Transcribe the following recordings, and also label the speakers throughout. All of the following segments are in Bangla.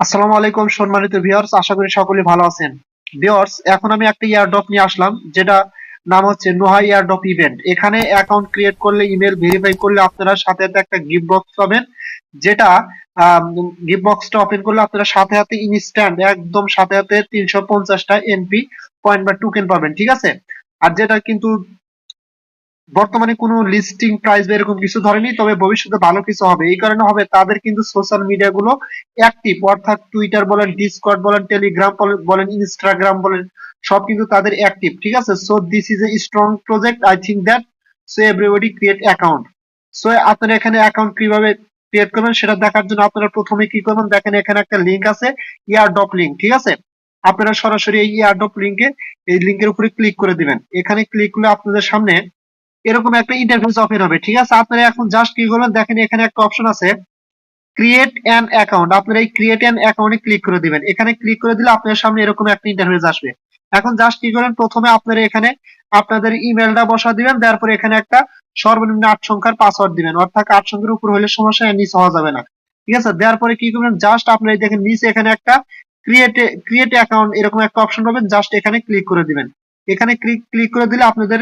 Speaker 1: আসসালামু আলাইকুম সম্মানিত ভিউয়ার্স, আশা করি সকলে ভালো আছেন। ভিউয়ার্স, এখন আমি একটা এয়ারড্রপ নিয়ে আসলাম, যেটা নাম হচ্ছে নোহা এয়ারড্রপ ইভেন্ট। এখানে অ্যাকাউন্ট ক্রিয়েট করলে, ইমেল ভেরিফাই করলে আপনারা সাথে সাথে একটা গিফট বক্স পাবেন, যেটা গিফট বক্সটা ওপেন করলে আপনারা সাথে সাথে ইনস্ট্যান্ট, একদম সাথে সাথে 350টা এনপি পয়েন্ট বা টোকেন পাবেন, ঠিক আছে। আর যেটা কিন্তু বর্তমানে কোনো লিস্টিং প্রাইস বা এরকম কিছু ধরেনি, তবে ভবিষ্যতে ভালো কিছু হবে। এই কারণে হবে, তাদের কিন্তু সোশ্যাল মিডিয়া গুলো অ্যাক্টিভ, অর্থাৎ টুইটার বলেন, ডিসকর্ড বলেন, টেলিগ্রাম বলেন, ইনস্টাগ্রাম বলেন, সব কিন্তু তাদের অ্যাক্টিভ, ঠিক আছে। So this is a strong project, I think that. So everybody create account. So আপনারা এখানে অ্যাকাউন্ট কিভাবে ক্রিয়েট করবেন সেটা দেখার জন্য আপনারা প্রথমে কি করবেন, দেখেন এখানে একটা লিঙ্ক আছে, এয়ারড্রপ লিঙ্ক, ঠিক আছে। আপনারা সরাসরি এই এয়ারড্রপ লিঙ্কে, এই লিঙ্কের উপরে ক্লিক করে দিবেন। এখানে ক্লিক করলে আপনাদের সামনে এরকম একটা ইন্টারফেস ওপেন হবে, ঠিক আছে। আপনারা এখন জাস্ট কি করবেন, দেখেন এখানে একটা অপশন আছে ক্রিয়েট অ্যান অ্যাকাউন্ট। আপনারা এই ক্রিয়েট অ্যান অ্যাকাউন্টে ক্লিক করে দিবেন। এখানে ক্লিক করে দিলে আপনার সামনে এরকম একটা ইন্টারফেস আসবে। এখন জাস্ট কি করেন, প্রথমে আপনারা এখানে আপনাদের ইমেলটা বসা দিবেন, তারপরে এখানে একটা সর্বনিম্ন 8 সংখ্যার পাসওয়ার্ড দিবেন, অর্থাৎ 8 সংখ্যার উপর হলে সমস্যা, নিচে হওয়া যাবে না, ঠিক আছে। দেওয়ার পরে কি করবেন, জাস্ট আপনারা এই দেখেন নিচে এখানে একটা ক্রিয়েট অ্যাকাউন্ট এরকম একটা অপশন পাবেন, জাস্ট এখানে ক্লিক করে দিবেন। এখানে ক্লিক করে দিলে আপনাদের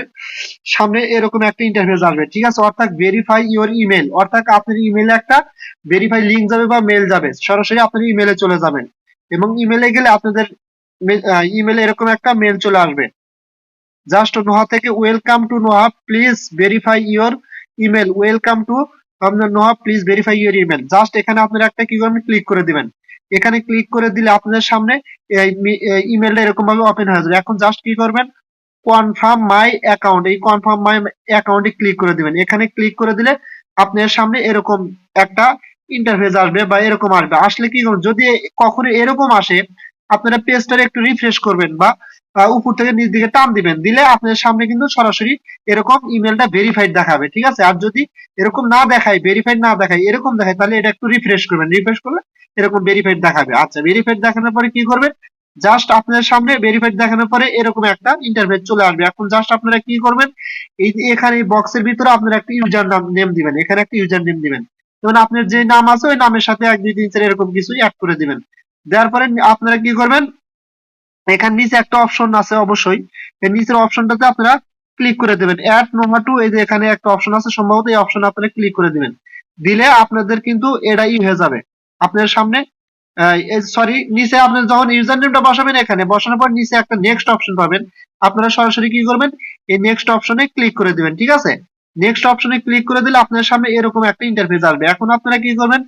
Speaker 1: সামনে এরকম একটা ইন্টারফেস আসবে, ঠিক আছে। অর্থাৎ ভেরিফাই ইওর ইমেল, অর্থাৎ আপনার ইমেলে একটা ভেরিফাই লিংক যাবে বা মেল যাবে, সরাসরি আপনার ইমেলে চলে যাবেন। এবং ইমেলে গেলে আপনাদের ইমেলে এরকম একটা মেল চলে আসবে, জাস্ট নোহা থেকে, welcome to Noha, please verify your email, welcome to আপনার Noha, please verify your email. Just এখানে আপনারা একটা কি করবেন, ক্লিক করে দিবেন। এখানে ক্লিক করে দিলে আপনাদের সামনে ইমেলটা এরকম ভাবে ওপেন হয়ে যাবে। এখন জাস্ট কি করবেন, কনফার্ম মাই অ্যাকাউন্ট, এই কনফার্ম মাই অ্যাকাউন্টে ক্লিক করে দিবেন। এখানে ক্লিক করে দিলে আপনার সামনে এরকম একটা ইন্টারফেস আসবে বা এরকম আসবে। আসলে কি করবেন, যদি কখনো এরকম আসে, আপনারা পেজটারে একটু রিফ্রেশ করবেন বা উপর থেকে নিচ দিকে টান দিবেন, দিলে আপনার সামনে কিন্তু সরাসরি এরকম ইমেলটা ভেরিফাইড দেখাবে, ঠিক আছে। আর যদি এরকম না দেখায়, ভেরিফাইড না দেখায়, এরকম দেখায়, তাহলে এটা একটু রিফ্রেশ করবেন। রিফ্রেশ করলে এরকম ভেরিফাইড দেখাবে। আচ্ছা, ভেরিফাইড দেখানোর পরে কি করবেন, জাস্ট আপনাদের সামনে ভেরিফাইড দেখানোর পরে এরকম একটা ইন্টারফেস চলে আসবে। এখন জাস্ট আপনারা কি করবেন, এই যে এখানে বক্সের ভিতরে আপনারা একটা ইউজার নেম দিবেন। এখানে একটা ইউজার নেম দিবেন, যেমন আপনার যে নাম আছে ওই নামের সাথে 1 2 3 4 এরকম কিছু অ্যাড করে দিবেন। দেওয়ার পরে আপনারা কি করবেন, এখানে নিচে একটা অপশন আছে, অবশ্যই এই নিচের অপশনটাতে আপনারা ক্লিক করে দেবেন, অ্যাড নোভা টু। এই যে এখানে একটা অপশন আছে, সম্ভবত এই অপশনে আপনারা ক্লিক করে দিবেন। দিলে আপনাদের কিন্তু এটাই হয়ে যাবে আপনাদের সামনে। সরি, নিচে আপনি যখন ইউজার নেমটা বসাবেন, এখানে বসানোর পর নিচে একটা নেক্সট অপশন পাবেন। আপনারা সরাসরি কি করবেন, এই নেক্সট অপশনে ক্লিক করে দিবেন, ঠিক আছে। নেক্সট অপশনে ক্লিক করে দিলে আপনার সামনে এরকম একটা ইন্টারফেস আসবে। এখন আপনারা কি করবেন,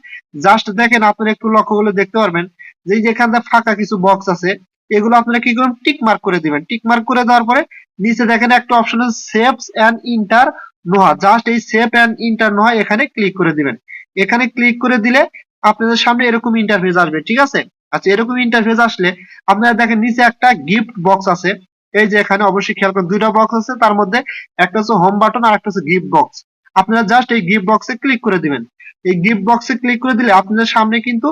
Speaker 1: জাস্ট দেখেন, আপনারা একটু লক্ষ্য করলে দেখতে পারবেন যে যেখানে ফাঁকা কিছু বক্স আছে, এগুলো আপনারা কি করবেন, টিক মার্ক করে দিবেন। টিক মার্ক করে দেওয়ার পরে নিচে দেখেন একটা অপশন আছে saves and inter Noha, just এই সেভ এন্ড ইন্টার নোহা এখানে ক্লিক করে দিবেন। এখানে ক্লিক করে দিলে আপনাদের সামনে এরকম ইন্টারফেস আসবে, ঠিক আছে। আচ্ছা, এরকম ইন্টারফেস আসলে আপনারা দেখেন নিচে একটা গিফট বক্স আছে। এই যে এখানে অবশ্যই খেয়াল করেন, দুইটা বক্স আছে, তার মধ্যে একটা হচ্ছে হোম বাটন আর একটা হচ্ছে গিফট বক্স। আপনারা জাস্ট এই গিফট বক্সে ক্লিক করে দিবেন। এই গিফট বক্সে ক্লিক করে দিলে আপনাদের সামনে কিন্তু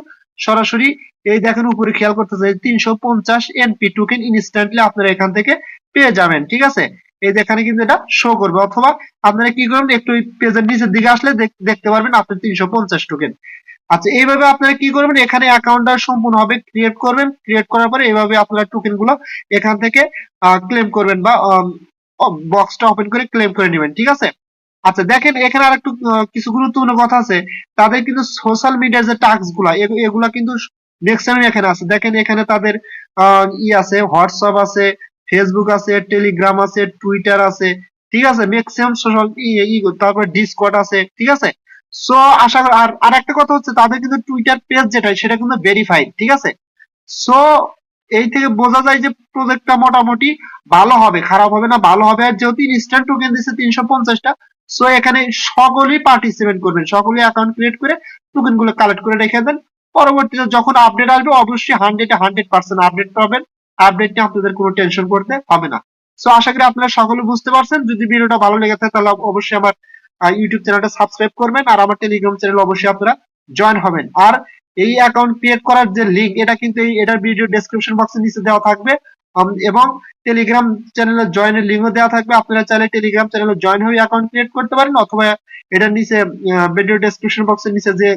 Speaker 1: সরাসরি এই দেখেন উপরে খেয়াল করতেছে 350 এনপি টোকেন ইনস্ট্যান্টলি আপনারা এখান থেকে পেয়ে যাবেন, ঠিক আছে। এই যে এখানে কিন্তু এটা শো করবে, অথবা আপনারা কি করবেন, একটু পেজের নিচের দিকে আসলে দেখতে পারবেন আপনার 350 টোকেন। আচ্ছা, এইভাবে আপনারা কি করবেন, এখানে অ্যাকাউন্টটা সম্পূর্ণভাবে ক্রিয়েট করবেন। ক্রিয়েট করার পরে এইভাবে আপনারা টোকেন গুলো এখান থেকে ক্লেম করবেন বা বক্সটা ওপেন করে ক্লেম করে নেবেন, ঠিক আছে। আচ্ছা, দেখেন এখানে আর একটু কিছু গুরুত্বপূর্ণ কথা আছে। তাদের কিন্তু সোশ্যাল মিডিয়ার যে টাস্ক গুলা, এগুলা কিন্তু ম্যাক্সিমাম এখানে আছে। দেখেন এখানে তাদের আছে, হোয়াটসঅ্যাপ আছে, ফেসবুক আছে, টেলিগ্রাম আছে, টুইটার আছে, ঠিক আছে। ম্যাক্সিমাম সোশ্যাল, তারপর ডিসকর্ড আছে, ঠিক আছে। সো আশা করি, আর একটা কথা হচ্ছে, তাদের কিন্তু টুইটার পেজ যেটা, সেটা কিন্তু ভেরিফাইড, ঠিক আছে। সো এই থেকে বোঝা যায় যে প্রজেক্টটা মোটামুটি ভালো হবে, খারাপ হবে না, ভালো হবে। আর যেহেতু ইনস্ট্যান্ট টোকেন দিচ্ছে 350টা, সো এখানে সকলেই পার্টিসিপেট করবেন, সকলেই অ্যাকাউন্ট ক্রিয়েট করে টোকেন গুলো কালেক্ট করে রেখে দেন। পরবর্তীতে যখন আপডেট আসবে, অবশ্যই 100% আপডেট পাবেন। আপডেট নিয়ে আপনাদের কোনো টেনশন করতে হবে না। সো আশা করি আপনারা সকলে বুঝতে পারছেন। যদি ভিডিওটা ভালো লেগে থাকে, তাহলে অবশ্যই আমার ইউটিউব চ্যানেলটা সাবস্ক্রাইব করবেন, আর আমার টেলিগ্রাম চ্যানেল অবশ্যই আপনারা জয়েন হবেন। আর এই অ্যাকাউন্ট ক্রিয়েট করার যে লিংক, এটা কিন্তু এটার ভিডিও ডেসক্রিপশন বক্সের নিচে দেওয়া থাকবে, এবং টেলিগ্রাম চ্যানেলে জয়েনের লিংকও দেওয়া থাকবে। আপনারা চাইলে টেলিগ্রাম চ্যানেলে জয়েন হয়ে অ্যাকাউন্ট ক্রিয়েট করতে পারেন, অথবা এটার নিচে ভিডিও ডেসক্রিপশন বক্সের নিচে যে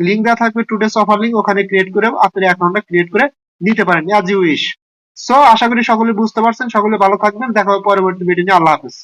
Speaker 1: লিঙ্ক দেওয়া থাকবে, টুডেস অফার লিঙ্ক, ওখানে ক্রিয়েট করে আপনার অ্যাকাউন্টটা ক্রিয়েট করে নিতে পারেন অ্যাজ ইউ উইশ। সো আশা করি সকলে বুঝতে পারছেন, সকলে ভালো থাকবেন, দেখা হবে পরবর্তী ভিডিও নিয়ে। আল্লাহ হাফেজ।